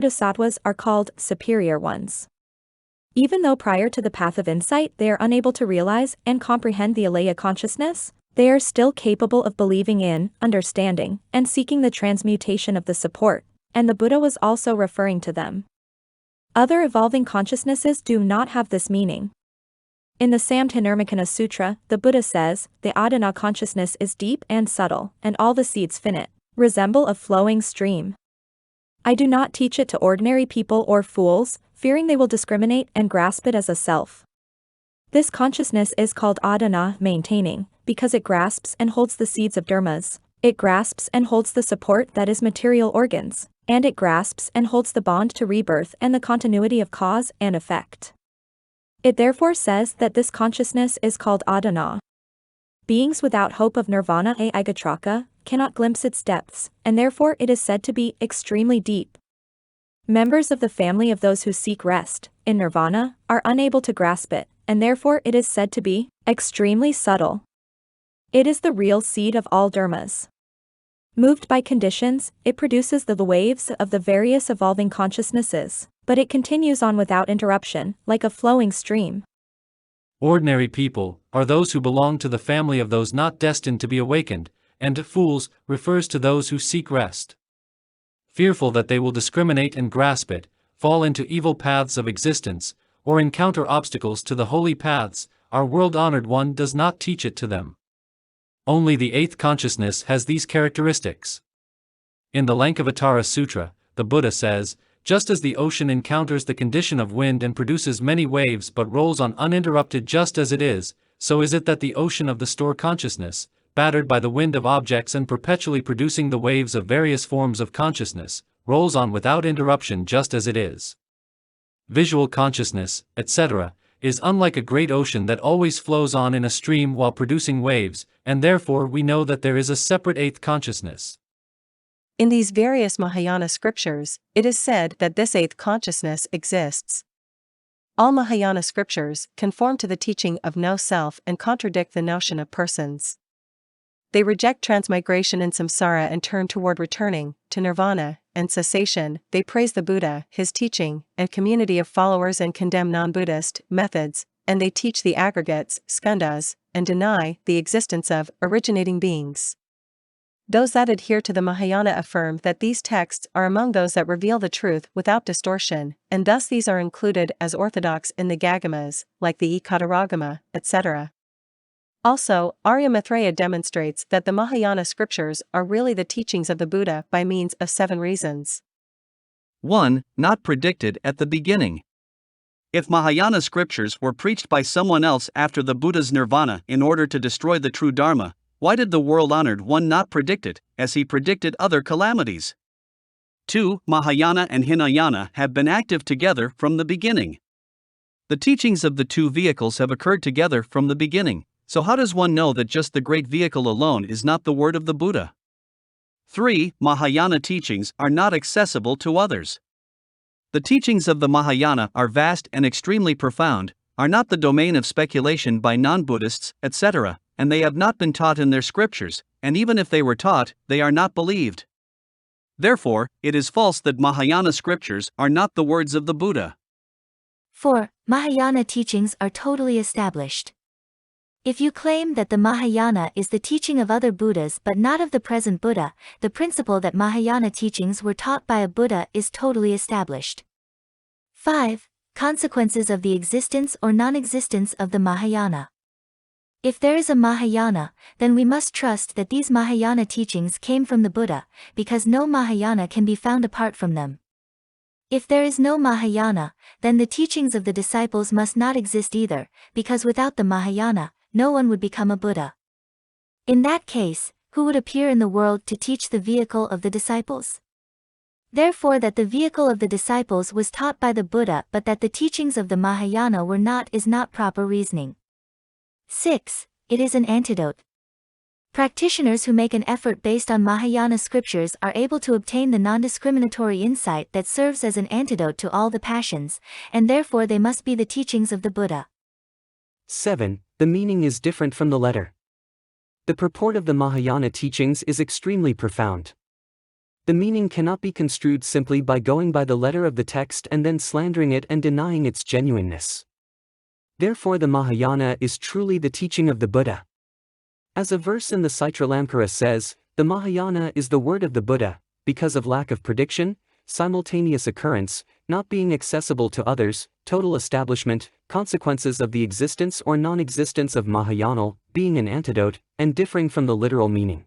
Bodhisattvas are called superior ones. Even though prior to the path of insight they are unable to realize and comprehend the alaya consciousness, they are still capable of believing in, understanding, and seeking the transmutation of the support, and the Buddha was also referring to them. Other evolving consciousnesses do not have this meaning. In the Samdhinirmocana Sutra, the Buddha says, the adana consciousness is deep and subtle, and all the seeds finite, resemble a flowing stream. I do not teach it to ordinary people or fools, fearing they will discriminate and grasp it as a self. This consciousness is called adana, maintaining, because it grasps and holds the seeds of dharmas, it grasps and holds the support that is material organs, and it grasps and holds the bond to rebirth and the continuity of cause and effect. It therefore says that this consciousness is called adana. Beings without hope of nirvana agotraka cannot glimpse its depths, and therefore it is said to be extremely deep. Members of the family of those who seek rest in nirvana are unable to grasp it, and therefore it is said to be extremely subtle. It is the real seed of all dharmas. Moved by conditions, it produces the waves of the various evolving consciousnesses, but it continues on without interruption, like a flowing stream. Ordinary people are those who belong to the family of those not destined to be awakened, and fools refers to those who seek rest. Fearful that they will discriminate and grasp it, fall into evil paths of existence, or encounter obstacles to the holy paths, our world-honored one does not teach it to them. Only the eighth consciousness has these characteristics. In the Lankavatara Sutra, the Buddha says, just as the ocean encounters the condition of wind and produces many waves but rolls on uninterrupted just as it is, so is it that the ocean of the store consciousness, battered by the wind of objects and perpetually producing the waves of various forms of consciousness, rolls on without interruption just as it is. Visual consciousness, etc., is unlike a great ocean that always flows on in a stream while producing waves, and therefore we know that there is a separate eighth consciousness. In these various Mahayana scriptures, it is said that this eighth consciousness exists. All Mahayana scriptures conform to the teaching of no self and contradict the notion of persons. They reject transmigration in samsara and turn toward returning to nirvana and cessation. They praise the Buddha, his teaching, and community of followers and condemn non-Buddhist methods, and they teach the aggregates, skandhas, and deny the existence of originating beings. Those that adhere to the Mahayana affirm that these texts are among those that reveal the truth without distortion, and thus these are included as orthodox in the Gagamas, like the Ekataragama, etc. Also, Arya Maitreya demonstrates that the Mahayana scriptures are really the teachings of the Buddha by means of 7 reasons. 1. Not predicted at the beginning. If Mahayana scriptures were preached by someone else after the Buddha's nirvana in order to destroy the true Dharma, why did the world-honored one not predict it, as he predicted other calamities? 2. Mahayana and Hinayana have been active together from the beginning. The teachings of the two vehicles have occurred together from the beginning, so how does one know that just the great vehicle alone is not the word of the Buddha? 3. Mahayana teachings are not accessible to others. The teachings of the Mahayana are vast and extremely profound, are not the domain of speculation by non-Buddhists, etc., and they have not been taught in their scriptures, and even if they were taught, they are not believed. Therefore, it is false that Mahayana scriptures are not the words of the Buddha. 4. Mahayana teachings are totally established. If you claim that the Mahayana is the teaching of other Buddhas but not of the present Buddha, the principle that Mahayana teachings were taught by a Buddha is totally established. 5. Consequences of the existence or non-existence of the Mahayana. If there is a Mahayana, then we must trust that these Mahayana teachings came from the Buddha, because no Mahayana can be found apart from them. If there is no Mahayana, then the teachings of the disciples must not exist either, because without the Mahayana, no one would become a Buddha. In that case, who would appear in the world to teach the vehicle of the disciples? Therefore that the vehicle of the disciples was taught by the Buddha but that the teachings of the Mahayana were not is not proper reasoning. 6. It is an antidote. Practitioners who make an effort based on Mahayana scriptures are able to obtain the non-discriminatory insight that serves as an antidote to all the passions, and therefore they must be the teachings of the Buddha. 7. The meaning is different from the letter. The purport of the Mahayana teachings is extremely profound. The meaning cannot be construed simply by going by the letter of the text and then slandering it and denying its genuineness. Therefore the Mahayana is truly the teaching of the Buddha. As a verse in the Sutra says, the Mahayana is the word of the Buddha, because of lack of prediction, simultaneous occurrence, not being accessible to others, total establishment, consequences of the existence or non-existence of Mahayanal, being an antidote, and differing from the literal meaning.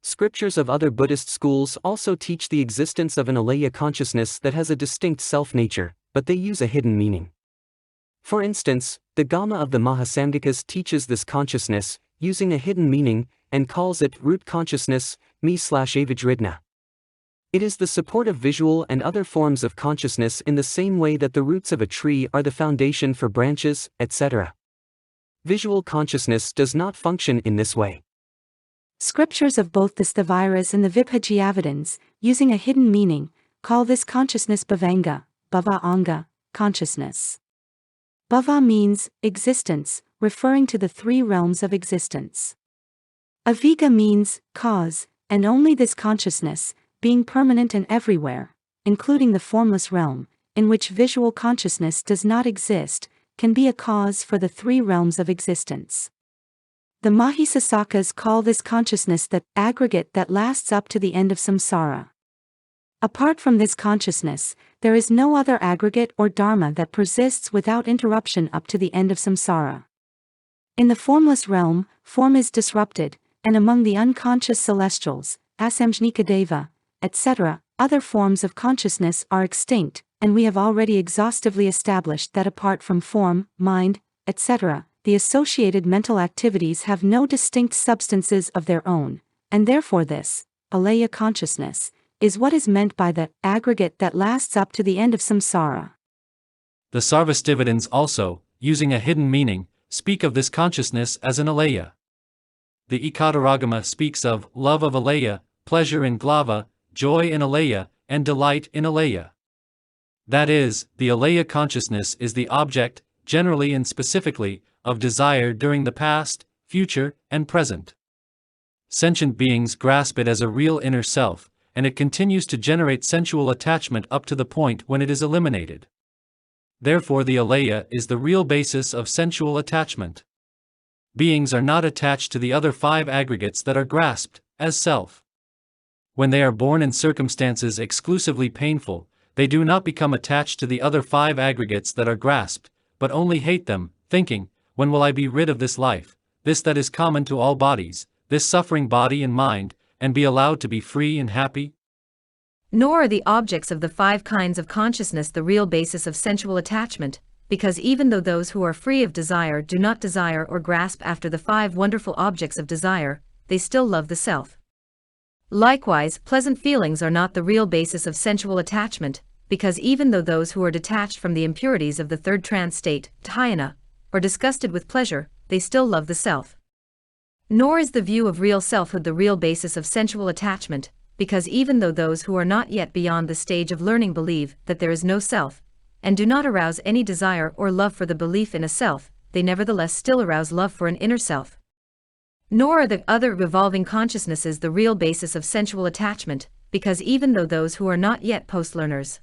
Scriptures of other Buddhist schools also teach the existence of an alaya consciousness that has a distinct self-nature, but they use a hidden meaning. For instance, the Gama of the Mahasamghikas teaches this consciousness, using a hidden meaning, and calls it root consciousness, me/avijridna. It is the support of visual and other forms of consciousness in the same way that the roots of a tree are the foundation for branches, etc. Visual consciousness does not function in this way. Scriptures of both the Sthaviras and the Vibhajyavadins, using a hidden meaning, call this consciousness bhavanga, bhava-anga, consciousness. Bhava means existence, referring to the three realms of existence. Aviga means cause, and only this consciousness, being permanent and everywhere, including the formless realm, in which visual consciousness does not exist, can be a cause for the three realms of existence. The Mahisasakas call this consciousness the aggregate that lasts up to the end of samsara. Apart from this consciousness, there is no other aggregate or dharma that persists without interruption up to the end of samsara. In the formless realm, form is disrupted, and among the unconscious celestials, Asamjnikadeva, etc., other forms of consciousness are extinct, and we have already exhaustively established that apart from form, mind, etc., the associated mental activities have no distinct substances of their own, and therefore this, alaya consciousness, is what is meant by the aggregate that lasts up to the end of samsara. The Sarvastivadins also, using a hidden meaning, speak of this consciousness as an alaya. The Ekataragama speaks of love of alaya, pleasure in glava, joy in alaya, and delight in alaya. That is, the alaya consciousness is the object, generally and specifically, of desire during the past, future, and present. Sentient beings grasp it as a real inner self, and it continues to generate sensual attachment up to the point when it is eliminated. Therefore the alaya is the real basis of sensual attachment. Beings are not attached to the other five aggregates that are grasped as self. When they are born in circumstances exclusively painful, they do not become attached to the other five aggregates that are grasped, but only hate them, thinking, when will I be rid of this life, this that is common to all bodies, this suffering body and mind, and be allowed to be free and happy? Nor are the objects of the five kinds of consciousness the real basis of sensual attachment, because even though those who are free of desire do not desire or grasp after the five wonderful objects of desire, they still love the self. Likewise, pleasant feelings are not the real basis of sensual attachment, because even though those who are detached from the impurities of the third trance state, dhyana, or disgusted with pleasure, they still love the self. Nor is the view of real selfhood the real basis of sensual attachment, because even though those who are not yet beyond the stage of learning believe that there is no self, and do not arouse any desire or love for the belief in a self, they nevertheless still arouse love for an inner self. Nor are the other revolving consciousnesses the real basis of sensual attachment, because even though those who are not yet post-learners